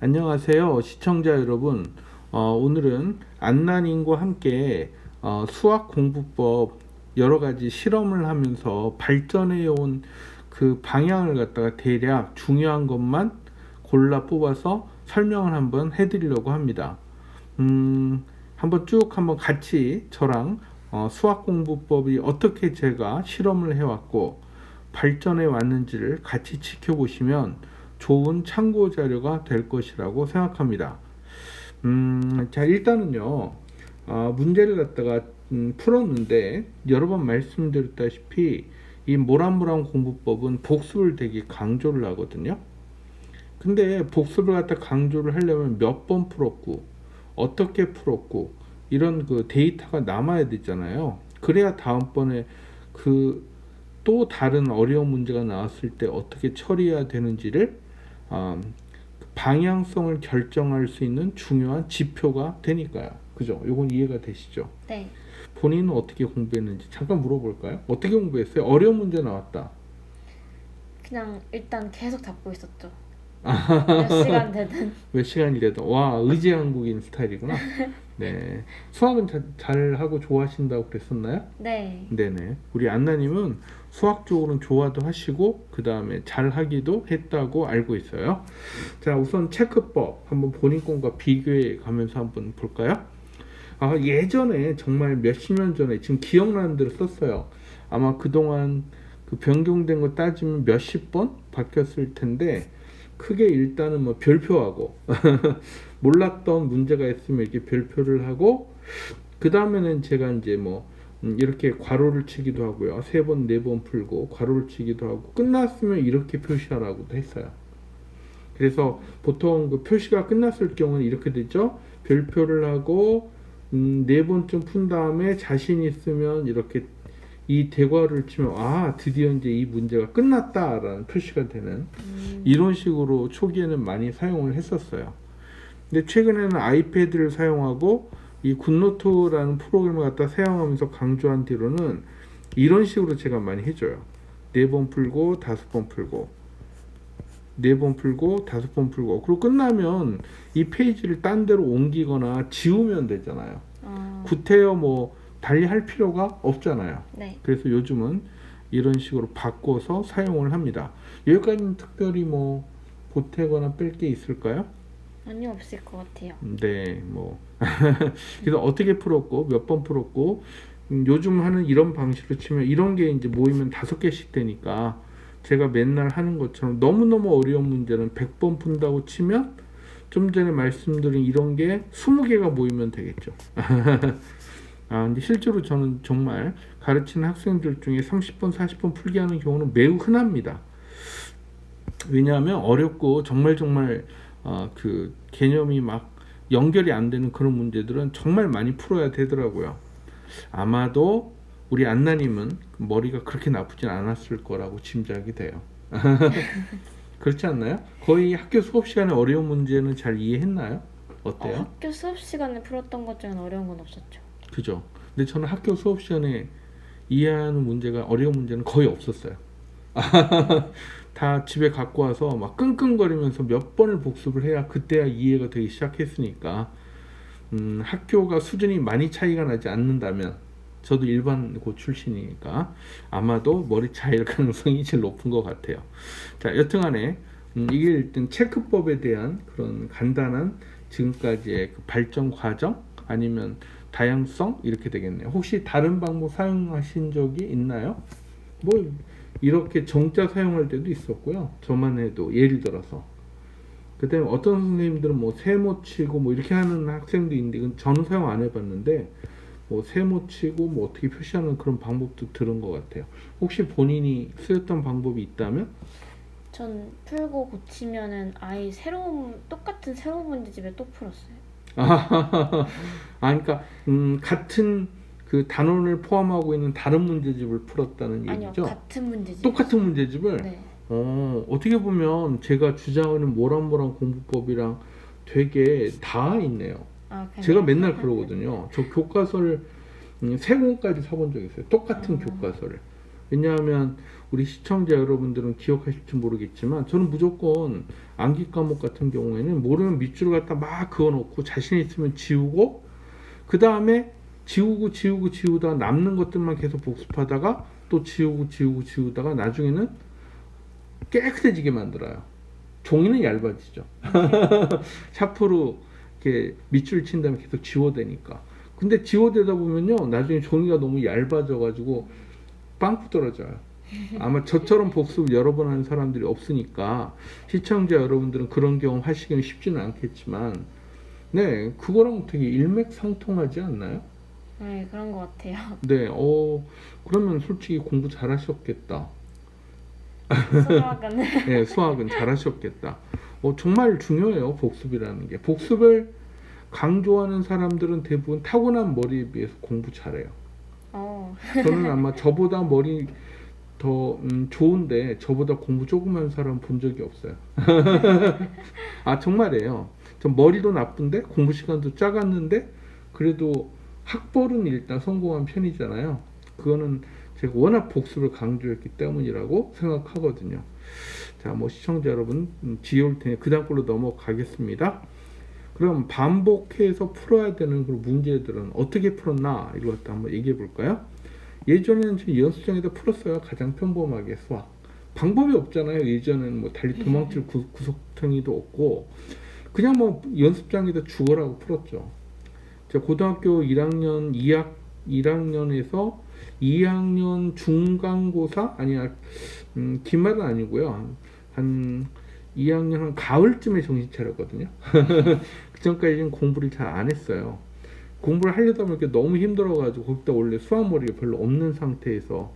안녕하세요, 시청자 여러분. 오늘은 안나님과 함께 수학 공부법 여러 가지 실험을 하면서 발전해 온 그 방향을 갖다가 대략 중요한 것만 골라 뽑아서 설명을 한번 해드리려고 합니다. 한번 쭉 한번 같이 저랑 수학 공부법이 어떻게 제가 실험을 해왔고 발전해 왔는지를 같이 지켜보시면 좋은 참고 자료가 될 것이라고 생각합니다. 자, 일단은요, 문제를 갖다가 풀었는데 여러 번 말씀드렸다시피 이 모란모란 공부법은 복습을 되게 강조를 하거든요. 근데 복습을 갖다 강조를 하려면 몇 번 풀었고 어떻게 풀었고 이런 그 데이터가 남아야 되잖아요. 그래야 다음번에 그 또 다른 어려운 문제가 나왔을 때 어떻게 처리해야 되는지를 방향성을 결정할 수 있는 중요한 지표가 되니까요. 그죠? 요건 이해가 되시죠? 네. 본인은 어떻게 공부했는지 잠깐 물어볼까요? 어떻게 공부했어요? 어려운 문제 나왔다. 그냥 일단 계속 잡고 있었죠. 몇 시간 되든. 몇 시간이 돼도 와, 의지 한국인 스타일이구나. 네. 수학은 잘 하고 좋아하신다고 그랬었나요? 네. 네네. 우리 안나님은 수학 쪽으로는 좋아도 하시고 그 다음에 잘 하기도 했다고 알고 있어요. 자, 우선 체크법 한번 본인 것과 비교해 가면서 한번 볼까요? 예전에 정말 몇십 년 전에 지금 기억나는 대로 썼어요. 아마 그동안 그 변경된 거 따지면 몇십 번 바뀌었을 텐데 크게 일단은 뭐 별표하고 몰랐던 문제가 있으면 이렇게 별표를 하고 그 다음에는 제가 이제 뭐 이렇게 괄호를 치기도 하고요. 세 번, 네 번 풀고 괄호를 치기도 하고 끝났으면 이렇게 표시하라고도 했어요. 그래서 보통 그 표시가 끝났을 경우는 이렇게 되죠. 별표를 하고 네 번쯤 푼 다음에 자신 있으면 이렇게 이 대괄호를 치면 드디어 이제 이 문제가 끝났다라는 표시가 되는 이런 식으로 초기에는 많이 사용을 했었어요. 근데 최근에는 아이패드를 사용하고 이 굿노트라는 프로그램을 갖다 사용하면서 강조한 뒤로는 이런 식으로 제가 많이 해줘요. 네 번 풀고 다섯 번 풀고 네 번 풀고 다섯 번 풀고 그리고 끝나면 이 페이지를 딴 데로 옮기거나 지우면 되잖아요. 구태여 뭐 달리 할 필요가 없잖아요. 네. 그래서 요즘은 이런 식으로 바꿔서 사용을 합니다. 여기까지는 특별히 뭐 보태거나 뺄 게 있을까요? 아니요, 없을 것 같아요. 네, 뭐 그래서 어떻게 풀었고 몇 번 풀었고 요즘 하는 이런 방식으로 치면 이런 게 이제 모이면 5개씩 되니까 제가 맨날 하는 것처럼 너무너무 어려운 문제는 100번 푼다고 치면 좀 전에 말씀드린 이런 게 20개가 모이면 되겠죠. 근데 실제로 저는 정말 가르치는 학생들 중에 30번, 40번 풀게 하는 경우는 매우 흔합니다. 왜냐하면 어렵고 정말 그 개념이 막 연결이 안 되는 그런 문제들은 정말 많이 풀어야 되더라고요. 아마도 우리 안나님은 머리가 그렇게 나쁘진 않았을 거라고 짐작이 돼요. 그렇지 않나요? 거의 학교 수업 시간에 어려운 문제는 잘 이해했나요? 어때요? 학교 수업 시간에 풀었던 것 중엔 어려운 건 없었죠. 그죠? 근데 저는 학교 수업 시간에 이해하는 문제가 어려운 문제는 거의 없었어요. 다 집에 갖고 와서 막 끙끙거리면서 몇 번을 복습을 해야 그때야 이해가 되기 시작했으니까 학교가 수준이 많이 차이가 나지 않는다면 저도 일반고 출신이니까 아마도 머리 차이일 가능성이 제일 높은 것 같아요. 자, 여튼간에 이게 일단 체크법에 대한 그런 간단한 지금까지의 그 발전 과정 아니면 다양성 이렇게 되겠네요. 혹시 다른 방법 사용하신 적이 있나요? 뭐 이렇게 정자 사용할 때도 있었고요. 저만 해도 예를 들어서 그다음에 어떤 선생님들은 뭐 세모 치고 뭐 이렇게 하는 학생도 있는데 이건 저는 사용 안 해봤는데 뭐 세모 치고 뭐 어떻게 표시하는 그런 방법도 들은 것 같아요. 혹시 본인이 쓰였던 방법이 있다면? 전 풀고 고치면은 아예 똑같은 새로운 문제집에 또 풀었어요. 그러니까 같은 그 단원을 포함하고 있는 다른 문제집을 풀었다는 아니요, 얘기죠? 같은 문제집. 똑같은 문제집을? 네. 어떻게 보면 제가 주장하는 모란모란 공부법이랑 되게 다 있네요. 제가 그래요? 맨날 그러거든요. 저 교과서를 3권까지 사본 적 있어요. 똑같은 교과서를. 왜냐하면 우리 시청자 여러분들은 기억하실지 모르겠지만 저는 무조건 암기 과목 같은 경우에는 모르면 밑줄을 갖다 막 그어놓고 자신 있으면 지우고 그 다음에 지우다가 남는 것들만 계속 복습하다가 또 지우다가 나중에는 깨끗해지게 만들어요. 종이는 얇아지죠. 샤프로 이렇게 밑줄 친 다음에 계속 지워대니까. 근데 지워대다 보면요, 나중에 종이가 너무 얇아져가지고 빵꾸 떨어져요. 아마 저처럼 복습을 여러 번 하는 사람들이 없으니까 시청자 여러분들은 그런 경험 하시기는 쉽지는 않겠지만, 네, 그거랑 되게 일맥상통하지 않나요? 네, 그런 것 같아요. 네, 그러면 솔직히 공부 잘하셨겠다. 수학은 네, 수학은 잘하셨겠다. 정말 중요해요, 복습이라는 게. 복습을 강조하는 사람들은 대부분 타고난 머리에 비해서 공부 잘해요. 저는 아마 저보다 머리 더 좋은데 저보다 공부 조금 한 사람 본 적이 없어요. 아, 정말이에요. 저 머리도 나쁜데 공부 시간도 작았는데 그래도 학벌은 일단 성공한 편이잖아요. 그거는 제가 워낙 복습을 강조했기 때문이라고 생각하거든요. 자, 뭐 시청자 여러분 지겨울 테니 그 다음 걸로 넘어가겠습니다. 그럼 반복해서 풀어야 되는 그 문제들은 어떻게 풀었나 이걸 한번 얘기해 볼까요? 예전에는 지금 연습장에다 풀었어요. 가장 평범하게 수학. 방법이 없잖아요. 예전에는 뭐 달리 도망칠 구석탱이도 없고 그냥 뭐 연습장에다 죽어라고 풀었죠. 제가 고등학교 1학년에서 2학년 중간고사 아니야 기말은 아니고요. 한 2학년 한 가을쯤에 정신 차렸거든요. 그 전까지는 공부를 잘 안 했어요. 공부를 하려다 보니까 너무 힘들어가지고 거기다 원래 수학 머리가 별로 없는 상태에서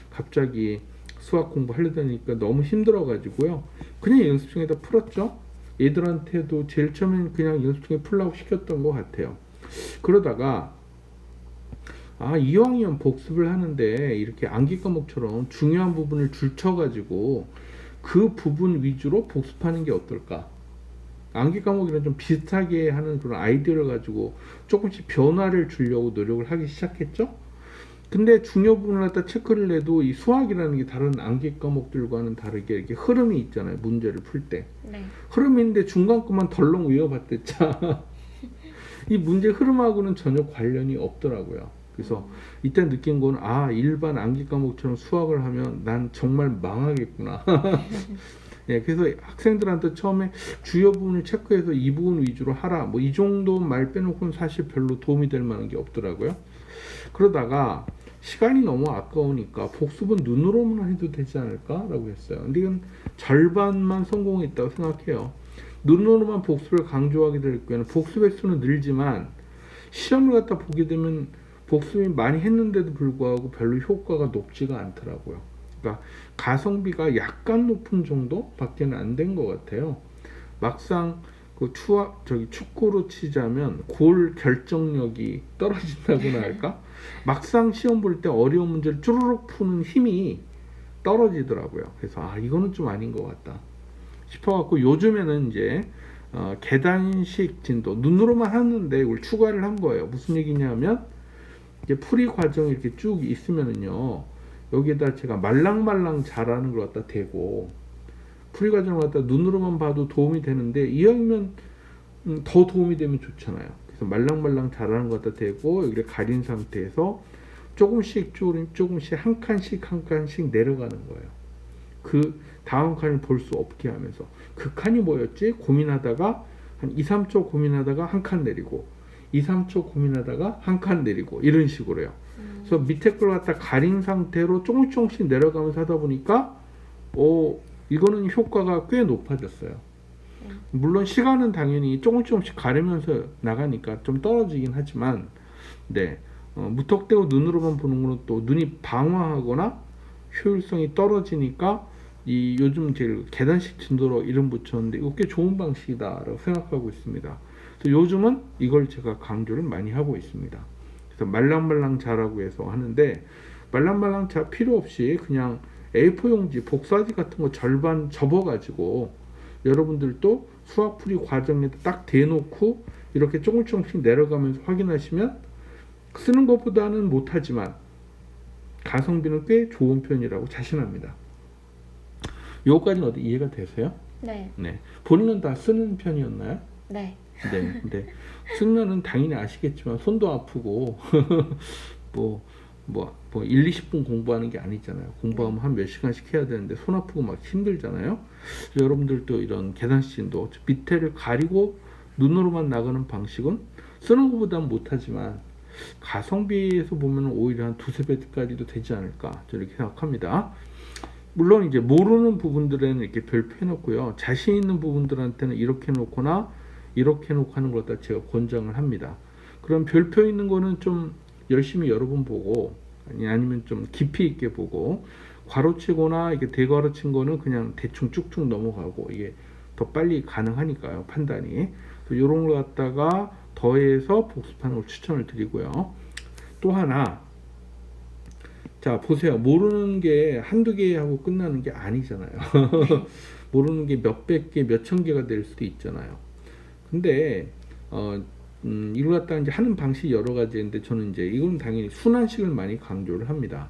갑자기 수학 공부하려다 보니까 너무 힘들어가지고요. 그냥 연습장에다 풀었죠. 애들한테도 제일 처음엔 그냥 연습장에 풀라고 시켰던 것 같아요. 그러다가 이왕이면 복습을 하는데 이렇게 암기 과목처럼 중요한 부분을 줄쳐가지고 그 부분 위주로 복습하는 게 어떨까? 암기 과목이랑 좀 비슷하게 하는 그런 아이디어를 가지고 조금씩 변화를 주려고 노력을 하기 시작했죠. 근데 중요 부분을 갖다 체크를 내도 이 수학이라는 게 다른 암기 과목들과는 다르게 이렇게 흐름이 있잖아요. 문제를 풀 때. 네. 흐름이 있는데 중간 것만 덜렁 외워봤댔자 이 문제 흐름하고는 전혀 관련이 없더라고요. 그래서 이때 느낀 건 일반 암기 과목처럼 수학을 하면 난 정말 망하겠구나. 네, 그래서 학생들한테 처음에 주요 부분을 체크해서 이 부분 위주로 하라. 뭐 이 정도 말 빼놓고는 사실 별로 도움이 될 만한 게 없더라고요. 그러다가 시간이 너무 아까우니까 복습은 눈으로만 해도 되지 않을까라고 했어요. 근데 이건 절반만 성공했다고 생각해요. 눈으로만 복습을 강조하게 될 경우에는 복습의 수는 늘지만 시험을 갖다 보게 되면 복습이 많이 했는데도 불구하고 별로 효과가 높지가 않더라고요. 그러니까 가성비가 약간 높은 정도밖에는 안 된 것 같아요. 막상 그 축구로 치자면 골 결정력이 떨어진다고나 할까? 막상 시험 볼 때 어려운 문제를 쭈루룩 푸는 힘이 떨어지더라고요. 그래서 이거는 좀 아닌 것 같다 싶어갖고 요즘에는 이제 계단식 진도 눈으로만 하는데 이걸 추가를 한 거예요. 무슨 얘기냐면 이제 풀이 과정이 이렇게 쭉 있으면은요. 여기에다 제가 말랑말랑 잘하는 걸 갖다 대고 풀이 과정을 갖다 눈으로만 봐도 도움이 되는데 이왕이면 더 도움이 되면 좋잖아요. 그래서 말랑말랑 잘하는 것 갖다 대고 여기를 가린 상태에서 조금씩 한 칸씩 내려가는 거예요. 그 다음 칸을 볼 수 없게 하면서 그 칸이 뭐였지? 고민하다가 한 2, 3초 고민하다가 한 칸 내리고 2, 3초 고민하다가 한 칸 내리고 이런 식으로요. 그래서 밑에 걸 갖다 가린 상태로 조금씩 내려가면서 하다 보니까 이거는 효과가 꽤 높아졌어요. 물론 시간은 당연히 조금씩 가리면서 나가니까 좀 떨어지긴 하지만 무턱대고 눈으로만 보는 거는 또 눈이 방황하거나 효율성이 떨어지니까 이 요즘 제일 계단식 진도로 이름 붙였는데 이거 꽤 좋은 방식이다라고 생각하고 있습니다. 그래서 요즘은 이걸 제가 강조를 많이 하고 있습니다. 그래서 말랑말랑 자라고 해서 하는데 말랑말랑 자 필요 없이 그냥 A4 용지, 복사지 같은 거 절반 접어가지고 여러분들도 수학풀이 과정에 딱 대놓고 이렇게 조금씩 내려가면서 확인하시면 쓰는 것보다는 못하지만 가성비는 꽤 좋은 편이라고 자신합니다. 요거까지는 어디 이해가 되세요? 네. 네. 본인은 다 쓰는 편이었나요? 네. 네. 네. 쓰면은 당연히 아시겠지만 손도 아프고 뭐 1, 20분 공부하는 게 아니잖아요. 공부하면 한 몇 시간씩 해야 되는데 손 아프고 막 힘들잖아요. 그래서 여러분들도 이런 계산식도 밑에를 가리고 눈으로만 나가는 방식은 쓰는 것보다는 못하지만 가성비에서 보면 오히려 한 두세 배까지도 되지 않을까 저렇게 생각합니다. 물론 이제 모르는 부분들에는 이렇게 별표 해놓고요. 자신 있는 부분들한테는 이렇게 놓거나 이렇게 놓고 하는 걸 갖다 제가 권장을 합니다. 그럼 별표 있는 거는 좀 열심히 여러 번 보고 아니면 좀 깊이 있게 보고 괄호치거나 이게 대괄호친 거는 그냥 대충 쭉쭉 넘어가고 이게 더 빨리 가능하니까요. 판단이. 이런 걸 갖다가 더해서 복습하는 걸 추천을 드리고요. 또 하나 자 보세요. 모르는 게 한두 개 하고 끝나는 게 아니잖아요. 모르는 게 몇백 개, 몇천 개가 될 수도 있잖아요. 근데 이걸 갖다 이제 하는 방식이 여러 가지인데 저는 이제 이건 당연히 순환식을 많이 강조를 합니다.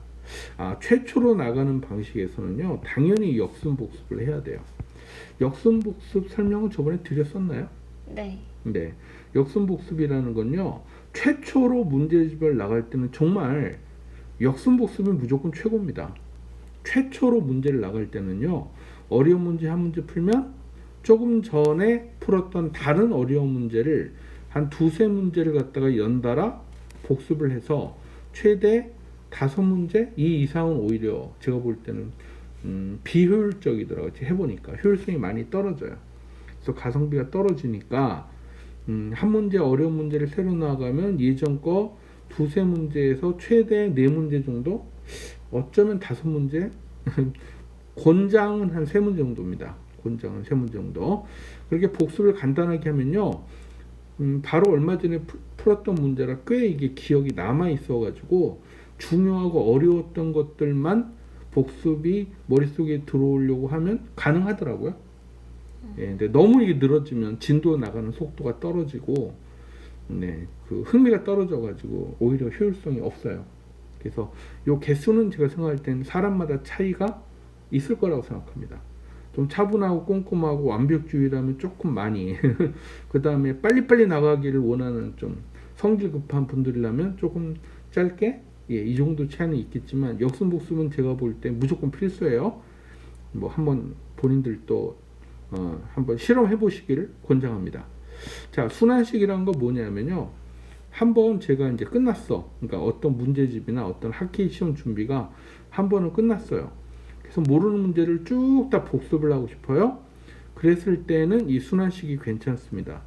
최초로 나가는 방식에서는요, 당연히 역순 복습을 해야 돼요. 역순 복습 설명은 저번에 드렸었나요? 네. 네. 역순 복습이라는 건요, 최초로 문제집을 나갈 때는 정말 역순 복습이 무조건 최고입니다. 최초로 문제를 나갈 때는요, 어려운 문제 한 문제 풀면 조금 전에 풀었던 다른 어려운 문제를 한 두세 문제를 갖다가 연달아 복습을 해서 최대 5문제 이 이상은 오히려 제가 볼 때는 비효율적이더라고요. 해보니까 효율성이 많이 떨어져요. 그래서 가성비가 떨어지니까 한 문제 어려운 문제를 새로 나가면 예전 거 두세 문제에서 최대 4문제 정도, 어쩌면 5문제, 권장은 한 3문제 정도입니다. 권장은 3문제 정도. 그렇게 복습을 간단하게 하면요, 바로 얼마 전에 풀었던 문제라 꽤 이게 기억이 남아 있어가지고 중요하고 어려웠던 것들만 복습이 머릿속에 들어오려고 하면 가능하더라고요. 예, 근데 너무 이게 늘어지면 진도 나가는 속도가 떨어지고, 네, 그 흥미가 떨어져가지고 오히려 효율성이 없어요. 그래서 요 개수는 제가 생각할 땐 사람마다 차이가 있을 거라고 생각합니다. 좀 차분하고 꼼꼼하고 완벽주의라면 조금 많이 그 다음에 빨리빨리 나가기를 원하는 좀 성질 급한 분들이라면 조금 짧게, 예, 이 정도 차이는 있겠지만 역순복습은 제가 볼 때 무조건 필수예요. 뭐 한번 본인들도 한번 실험해 보시기를 권장합니다. 자, 순환식이라는 거 뭐냐면요, 한번 제가 이제 끝났어. 그러니까 어떤 문제집이나 어떤 학기 시험 준비가 한 번은 끝났어요. 그래서 모르는 문제를 쭉 다 복습을 하고 싶어요. 그랬을 때는 이 순환식이 괜찮습니다.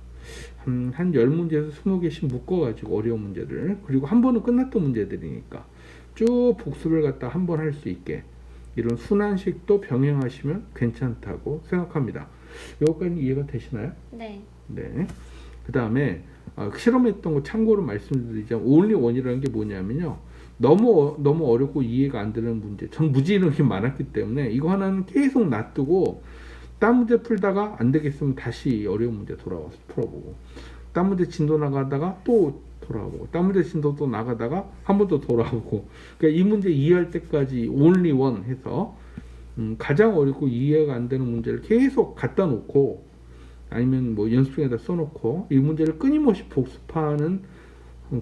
한 10문제에서 20개씩 묶어가지고 어려운 문제들, 그리고 한 번은 끝났던 문제들이니까 쭉 복습을 갖다 한 번 할 수 있게 이런 순환식도 병행하시면 괜찮다고 생각합니다. 여기까지 이해가 되시나요? 네. 네. 그 다음에 실험했던 거 참고로 말씀드리자면 only one이라는 게 뭐냐면요, 너무 어렵고 이해가 안 되는 문제, 전 무지 이렇게 많았기 때문에 이거 하나는 계속 놔두고 딴 문제 풀다가 안 되겠으면 다시 어려운 문제 돌아와서 풀어보고, 딴 문제 진도 나가다가 또 돌아오고, 딴 문제 진도 또 나가다가 한 번 더 돌아오고, 그러니까 이 문제 이해할 때까지 only one 해서 가장 어렵고 이해가 안 되는 문제를 계속 갖다 놓고 아니면 뭐 연습생에다 써놓고 이 문제를 끊임없이 복습하는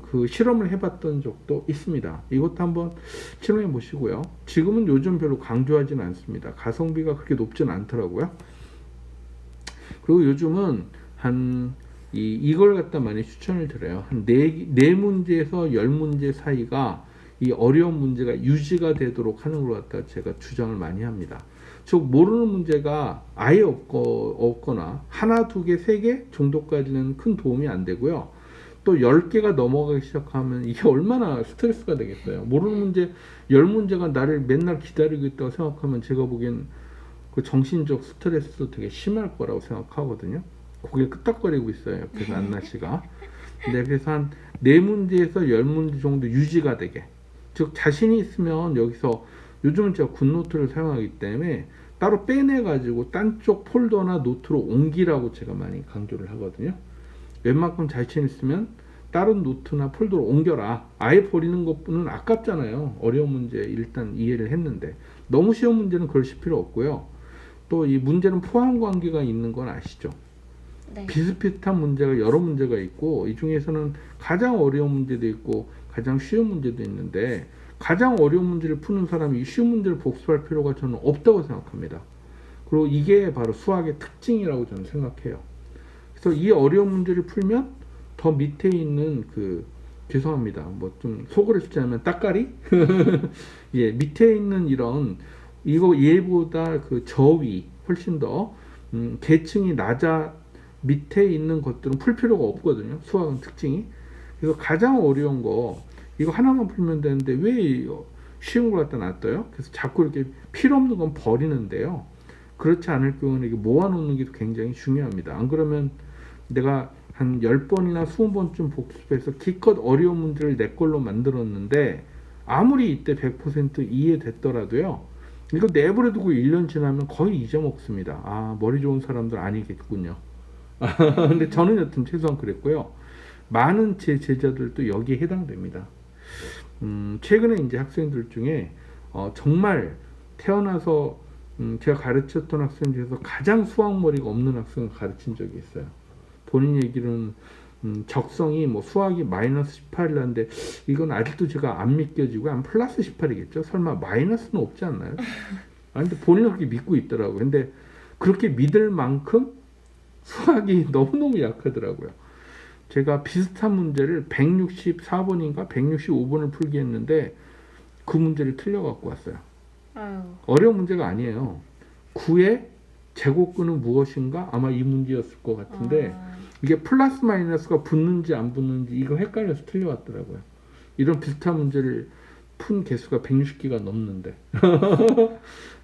그 실험을 해봤던 적도 있습니다. 이것도 한번 실험해 보시고요. 지금은 요즘 별로 강조하지는 않습니다. 가성비가 그렇게 높지는 않더라고요. 그리고 요즘은 이걸 갖다 많이 추천을 드려요. 한 4문제에서 10문제 사이가 이 어려운 문제가 유지가 되도록 하는 걸 갖다 제가 주장을 많이 합니다. 즉 모르는 문제가 아예 없거나 하나, 두 개, 세 개 정도까지는 큰 도움이 안 되고요. 또 10개가 넘어가기 시작하면 이게 얼마나 스트레스가 되겠어요. 모르는 문제 10문제가 나를 맨날 기다리고 있다고 생각하면 제가 보기엔 그 정신적 스트레스도 되게 심할 거라고 생각하거든요. 고개 끄덕거리고 있어요. 옆에서 안나 씨가. 네, 그래서 한 4문제에서 10문제 정도 유지가 되게. 즉 자신이 있으면 여기서 요즘은 제가 굿노트를 사용하기 때문에 따로 빼내가지고 딴 쪽 폴더나 노트로 옮기라고 제가 많이 강조를 하거든요. 웬만큼 자신 있으면 다른 노트나 폴더로 옮겨라. 아예 버리는 것뿐은 아깝잖아요. 어려운 문제 일단 이해를 했는데 너무 쉬운 문제는 그러실 필요 없고요. 또 이 문제는 포함 관계가 있는 건 아시죠? 네. 비슷비슷한 문제가 여러 문제가 있고 이 중에서는 가장 어려운 문제도 있고 가장 쉬운 문제도 있는데 가장 어려운 문제를 푸는 사람이 이 쉬운 문제를 복습할 필요가 저는 없다고 생각합니다. 그리고 이게 바로 수학의 특징이라고 저는 생각해요. 그래서 이 어려운 문제를 풀면 더 밑에 있는 죄송합니다. 뭐 좀 속어를 쓰자면 따까리? 예, 밑에 있는 이거 얘보다 저위 훨씬 더 계층이 낮아 밑에 있는 것들은 풀 필요가 없거든요. 수학은 특징이. 그래서 가장 어려운 거 이거 하나만 풀면 되는데 왜 쉬운 걸 갖다 놔둬요? 그래서 자꾸 이렇게 필요 없는 건 버리는데요. 그렇지 않을 경우는 이게 모아놓는 게 굉장히 중요합니다. 안 그러면 내가 한 10번이나 20번쯤 복습해서 기껏 어려운 문제를 내 걸로 만들었는데 아무리 이때 100% 이해됐더라도요. 이거 내버려두고 1년 지나면 거의 잊어먹습니다. 아, 머리 좋은 사람들 아니겠군요. 근데 저는 여튼 최소한 그랬고요. 많은 제 제자들도 여기에 해당됩니다. 최근에 이제 학생들 중에 정말 태어나서 제가 가르쳤던 학생 중에서 가장 수학머리가 없는 학생을 가르친 적이 있어요. 본인 얘기는 적성이 뭐 수학이 마이너스 18이라는데 이건 아직도 제가 안 믿겨지고 한 플러스 18이겠죠. 설마 마이너스는 없지 않나요? 아니 근데 본인은 그렇게 믿고 있더라고요. 근데 그렇게 믿을 만큼 수학이 너무너무 약하더라고요. 제가 비슷한 문제를 164번인가 165번을 풀게 했는데 그 문제를 틀려 갖고 왔어요. 아유. 어려운 문제가 아니에요. 9의 제곱근은 무엇인가? 아마 이 문제였을 것 같은데 이게 플러스 마이너스가 붙는지 안 붙는지 이거 헷갈려서 틀려왔더라고요. 이런 비슷한 문제를 푼 개수가 160개가 넘는데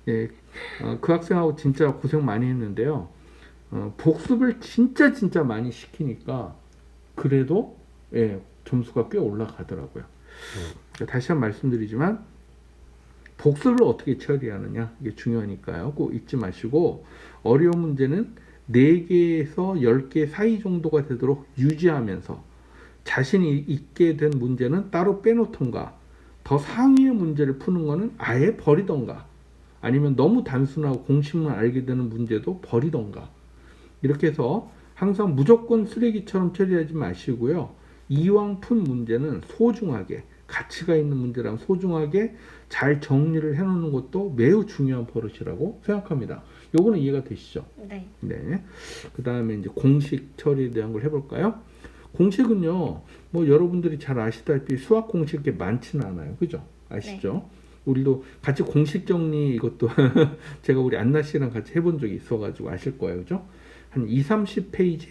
예, 그 학생하고 진짜 고생 많이 했는데요. 복습을 진짜 많이 시키니까 그래도 예, 점수가 꽤 올라가더라고요. 다시 한 번 말씀드리지만 복습을 어떻게 처리하느냐 이게 중요하니까요. 꼭 잊지 마시고 어려운 문제는 4개에서 10개 사이 정도가 되도록 유지하면서 자신이 있게 된 문제는 따로 빼놓던가 더 상위의 문제를 푸는 거는 아예 버리던가 아니면 너무 단순하고 공식만 알게 되는 문제도 버리던가 이렇게 해서 항상 무조건 쓰레기처럼 처리하지 마시고요. 이왕 푼 문제는 소중하게 가치가 있는 문제랑 소중하게 잘 정리를 해놓는 것도 매우 중요한 버릇이라고 생각합니다. 요거는 이해가 되시죠? 네. 네. 그 다음에 이제 공식 처리에 대한 걸 해볼까요? 공식은요, 뭐 여러분들이 잘 아시다시피 수학 공식이 많지는 않아요. 그죠? 아시죠? 네. 우리도 같이 공식 정리 이것도 제가 우리 안나 씨랑 같이 해본 적이 있어가지고 아실 거예요. 그죠? 한 2, 30페이지?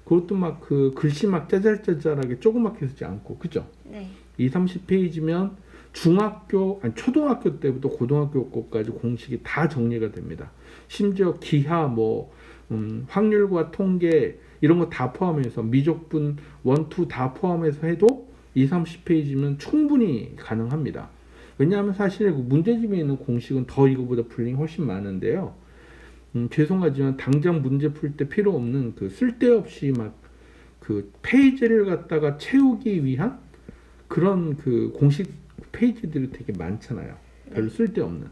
그것도 막 글씨 막 짜잘짜잘하게 조그맣게 쓰지 않고. 그죠? 네. 2, 30페이지면 초등학교 때부터 고등학교 것까지 공식이 다 정리가 됩니다. 심지어 기하, 확률과 통계 이런 거 다 포함해서 미적분 1, 2 다 포함해서 해도 2, 30페이지면 충분히 가능합니다. 왜냐하면 사실 문제집에 있는 공식은 더 이거보다 분량이 훨씬 많은데요. 죄송하지만 당장 문제 풀 때 필요 없는 쓸데없이 막 페이지를 갖다가 채우기 위한 그런 공식 페이지들이 되게 많잖아요. 별로 쓸데없는.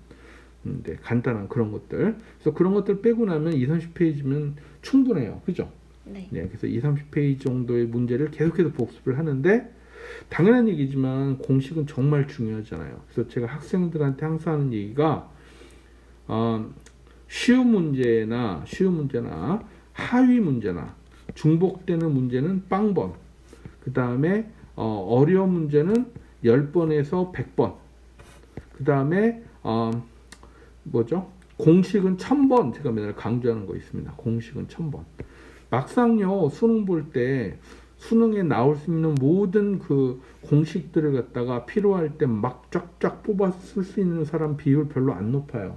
네, 간단한 그런 것들. 그래서 그런 것들 빼고 나면 2, 30페이지면 충분해요. 그죠? 네. 네, 그래서 2, 30페이지 정도의 문제를 계속해서 복습을 하는데 당연한 얘기지만 공식은 정말 중요하잖아요. 그래서 제가 학생들한테 항상 하는 얘기가 쉬운 문제나 하위 문제나 중복되는 문제는 빵번. 그 다음에 어려운 문제는 10번에서 100번. 그 다음에 공식은 1000번. 제가 맨날 강조하는 거 있습니다. 공식은 1000번. 막상요 수능 볼 때 수능에 나올 수 있는 모든 공식들을 갖다가 필요할 때 막 쫙쫙 뽑아서 쓸 수 있는 사람 비율 별로 안 높아요.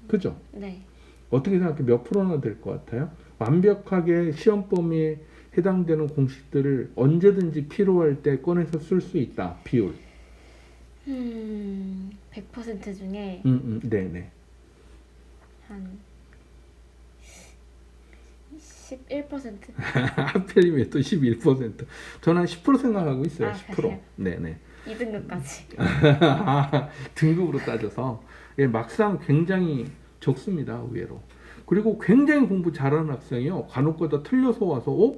그죠? 네. 어떻게 생각해? 몇 프로나 될 것 같아요? 완벽하게 시험 범위에 해당되는 공식들을 언제든지 필요할 때 꺼내서 쓸 수 있다. 비율. 100% 중에 네네. 한 11%? 하필이면 또 11%. 저는 한 10% 생각하고 있어요. 아, 10%. 그래요? 네네. 2등급까지. 등급으로 따져서 예, 막상 굉장히 적습니다. 의외로. 그리고 굉장히 공부 잘하는 학생이요. 간혹가다 틀려서 와서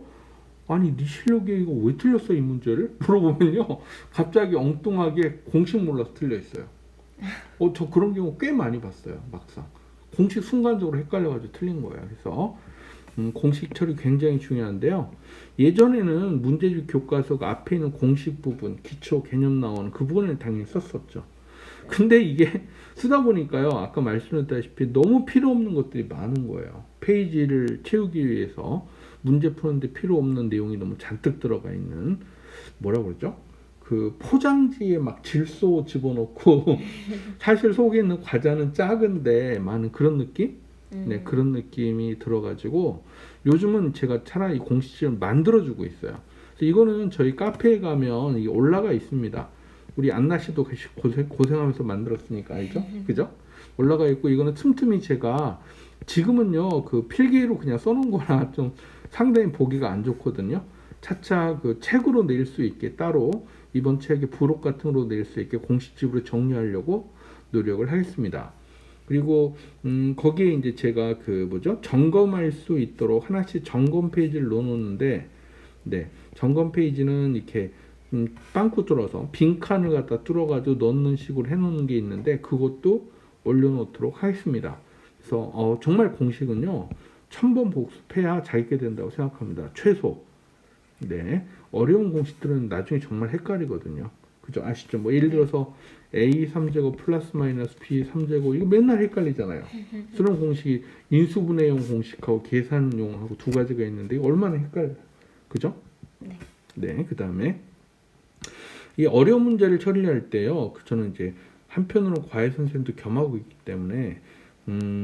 아니 네 실력이 이거 왜 틀렸어 이 문제를? 물어보면요. 갑자기 엉뚱하게 공식 몰라서 틀려 있어요. 저 그런 경우 꽤 많이 봤어요. 막상. 공식 순간적으로 헷갈려가지고 틀린 거예요. 그래서 공식 처리 굉장히 중요한데요. 예전에는 문제집 교과서가 앞에 있는 공식 부분, 기초 개념 나오는 그 부분을 당연히 썼었죠. 근데 이게 쓰다 보니까요, 아까 말씀드렸다시피 너무 필요 없는 것들이 많은 거예요. 페이지를 채우기 위해서 문제 푸는데 필요 없는 내용이 너무 잔뜩 들어가 있는, 뭐라 그러죠? 그 포장지에 막 질소 집어넣고 사실 속에 있는 과자는 작은데 많은 그런 느낌? 네, 그런 느낌이 들어가지고 요즘은 제가 차라리 공식지를 만들어주고 있어요. 그래서 이거는 저희 카페에 가면 이게 올라가 있습니다. 우리 안나 씨도 고생하면서 만들었으니까 알죠? 그죠? 올라가 있고 이거는 틈틈이 제가 지금은요 그 필기로 그냥 써놓은 거라 좀 상당히 보기가 안 좋거든요. 차차 그 책으로 낼 수 있게 따로 이번 책의 부록 같은 거로 낼 수 있게 공식집으로 정리하려고 노력을 하겠습니다. 그리고 거기에 이제 제가 그 뭐죠 점검할 수 있도록 하나씩 점검 페이지를 넣어놓는데, 네 점검 페이지는 이렇게 빵꾸 뚫어서 빈칸을 갖다 뚫어가지고 넣는 식으로 해놓는 게 있는데 그것도 올려놓도록 하겠습니다. 그래서 정말 공식은요 1000번 복습해야 잘 있게 된다고 생각합니다. 최소. 네 어려운 공식들은 나중에 정말 헷갈리거든요. 그죠? 아시죠? 뭐 예를 들어서 a 3제곱 플러스 마이너스 b 3제곱 이거 맨날 헷갈리잖아요. 수능 공식이 인수분해용 공식하고 계산용하고 두 가지가 있는데 이거 얼마나 헷갈려요. 그죠? 네. 네, 그 다음에 이 어려운 문제를 처리할 때요. 저는 이제 한편으로는 과외 선생님도 겸하고 있기 때문에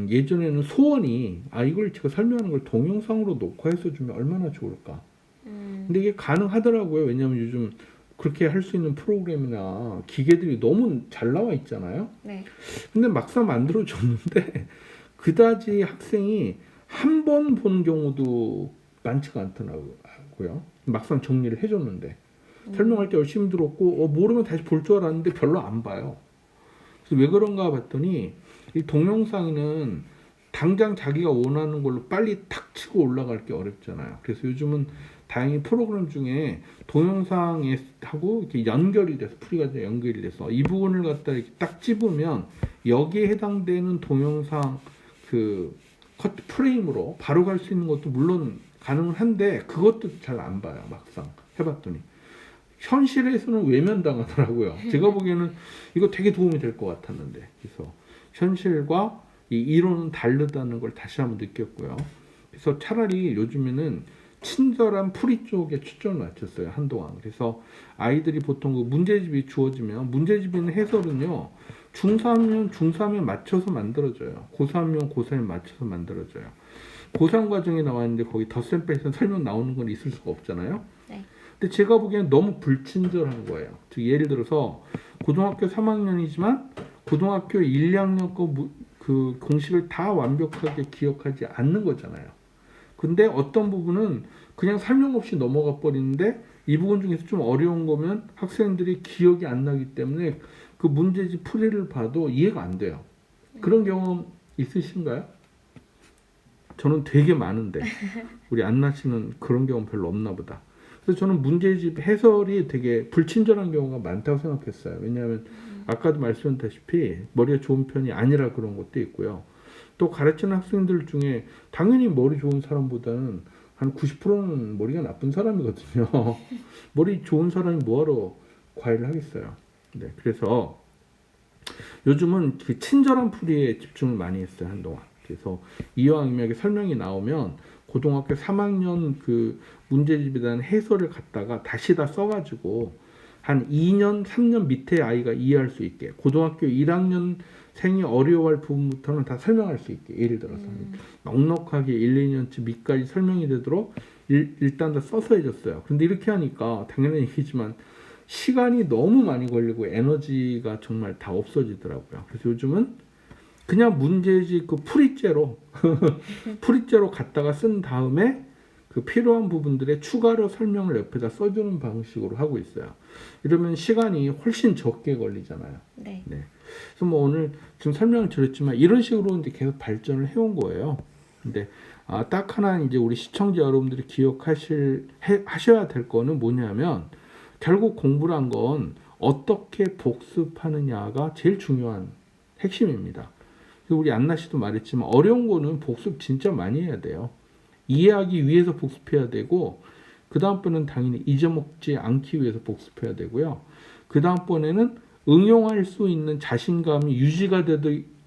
예전에는 소원이 이걸 제가 설명하는 걸 동영상으로 녹화해서 주면 얼마나 좋을까. 근데 이게 가능하더라고요. 왜냐하면 요즘 그렇게 할 수 있는 프로그램이나 기계들이 너무 잘 나와 있잖아요. 네. 근데 막상 만들어 줬는데 그다지 학생이 한 번 보는 경우도 많지가 않더라고요. 막상 정리를 해줬는데 설명할 때 열심히 들었고 모르면 다시 볼 줄 알았는데 별로 안 봐요. 그래서 왜 그런가 봤더니 이 동영상은 당장 자기가 원하는 걸로 빨리 탁 치고 올라갈 게 어렵잖아요. 그래서 요즘은 다행히 프로그램 중에 동영상에 하고 이렇게 연결이 돼서 풀이가 연결이 돼서 이 부분을 갖다 이렇게 딱 집으면 여기에 해당되는 동영상 그 컷 프레임으로 바로 갈 수 있는 것도 물론 가능은 한데 그것도 잘 안 봐요. 막상 해봤더니 현실에서는 외면당하더라고요. 제가 보기에는 이거 되게 도움이 될 것 같았는데 그래서 현실과 이 이론은 다르다는 걸 다시 한번 느꼈고요. 그래서 차라리 요즘에는 친절한 풀이 쪽에 초점을 맞췄어요. 한동안. 그래서 아이들이 보통 그 문제집이 주어지면 문제집에는 해설은요. 중3이면 중3에 맞춰서 만들어져요. 고3이면 고3에 맞춰서 만들어져요. 고3 과정에 나와 있는데 거기 덧셈 뺄셈 설명 나오는 건 있을 수가 없잖아요. 네. 근데 제가 보기에는 너무 불친절한 거예요. 즉 예를 들어서 고등학교 3학년이지만 고등학교 1, 2학년 그 공식을 다 완벽하게 기억하지 않는 거잖아요. 근데 어떤 부분은 그냥 설명 없이 넘어가 버리는데 이 부분 중에서 좀 어려운 거면 학생들이 기억이 안 나기 때문에 그 문제집 풀이를 봐도 이해가 안 돼요. 그런 경험 있으신가요? 저는 되게 많은데 우리 안나 씨는 그런 경험 별로 없나 보다. 그래서 저는 문제집 해설이 되게 불친절한 경우가 많다고 생각했어요. 왜냐하면 아까도 말씀드렸다시피 머리가 좋은 편이 아니라 그런 것도 있고요. 또 가르치는 학생들 중에 당연히 머리 좋은 사람보다는 한 90%는 머리가 나쁜 사람이거든요. 머리 좋은 사람이 뭐하러 과외를 하겠어요. 네, 그래서 요즘은 그 친절한 풀이에 집중을 많이 했어요. 한동안. 그래서 이왕이면 설명이 나오면 고등학교 3학년 그 문제집에 대한 해설을 갖다가 다시 다 써가지고 한 2년, 3년 밑에 아이가 이해할 수 있게 고등학교 1학년 생이 어려워할 부분부터는 다 설명할 수 있게 예를 들어서 넉넉하게 1, 2년치 밑까지 설명이 되도록 일단 다 써서 해줬어요. 근데 이렇게 하니까 당연한 얘기지만 시간이 너무 많이 걸리고 에너지가 정말 다 없어지더라고요. 그래서 요즘은 그냥 문제집 그 풀이째로 갖다가 쓴 다음에 그 필요한 부분들의 추가로 설명을 옆에다 써주는 방식으로 하고 있어요. 이러면 시간이 훨씬 적게 걸리잖아요. 네. 그래서 뭐 오늘 지금 설명을 드렸지만 이런 식으로 이제 계속 발전을 해온 거예요. 근데 딱 하나 이제 우리 시청자 여러분들이 하셔야 될 거는 뭐냐면 결국 공부란 건 어떻게 복습하느냐가 제일 중요한 핵심입니다. 그리고 우리 안나 씨도 말했지만 어려운 거는 복습 진짜 많이 해야 돼요. 이해하기 위해서 복습해야 되고 그 다음번에는 당연히 잊어먹지 않기 위해서 복습해야 되고요. 그 다음번에는 응용할 수 있는 자신감이 유지가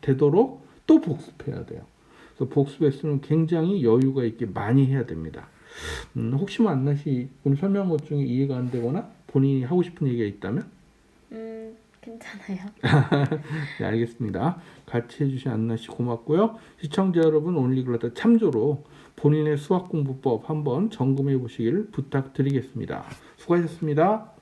되도록 또 복습해야 돼요. 그래서 복습 횟수는 굉장히 여유가 있게 많이 해야 됩니다. 혹시 뭐 안나 씨 오늘 설명한 것 중에 이해가 안 되거나 본인이 하고 싶은 얘기가 있다면? 괜찮아요. 네, 알겠습니다. 같이 해주신 안나 씨 고맙고요. 시청자 여러분 오늘 이걸 갖다 참조로 본인의 수학 공부법 한번 점검해 보시길 부탁드리겠습니다. 수고하셨습니다.